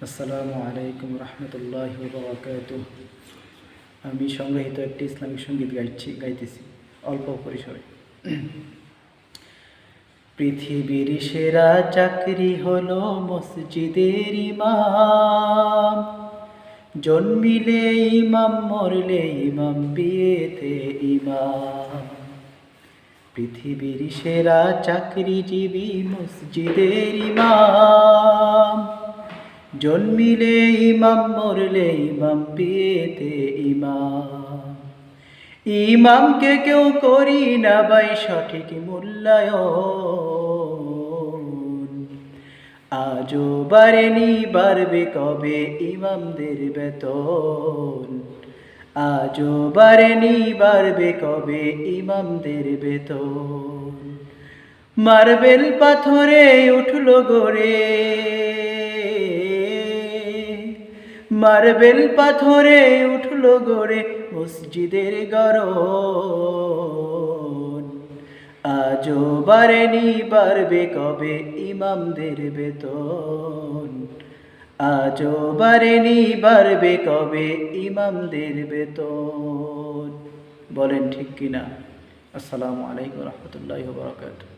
আসসালামু আলাইকুম রহমতুল্লাহি ওয়া বারাকাতুহ। আমি সংগৃহীত একটি ইসলামিক সঙ্গীত গাইতেছি অল্প পরিসরে। পৃথিবীর সেরা চাকরি হলো মসজিদের ইমাম। জন্মিলে ইমাম, মরলে ইমাম, বিয়েতে ইমাম। পৃথিবীর সেরা চাকরিজীবী মসজিদের ইমাম। জন্মিলে ইমাম, মরলে ইমাম, বিয়েতে ইমাম। ইমামকে কেউ করি না ভাই সঠিক মূল্যায়ন। আজও বাড়েনি, বাড়বে কবে ইমামদের বেতন। আজও বাড়েনি, বাড়বে কবে ইমামদের বেতন। মার্বেল পাথরে উঠলো গড়ে, মার্বেল পাথরে উঠলো গড়ে মসজিদের গড়ন। আজও বাড়েনি, বাড়বে কবে ইমামদের বেতন। আজও বাড়েনি, বাড়বে কবে ইমামদের বেতন। বলেন ঠিক কিনা? আসসালামু আলাইকুম রহমতুল্লাহি ওয়া বারাকাতুহু।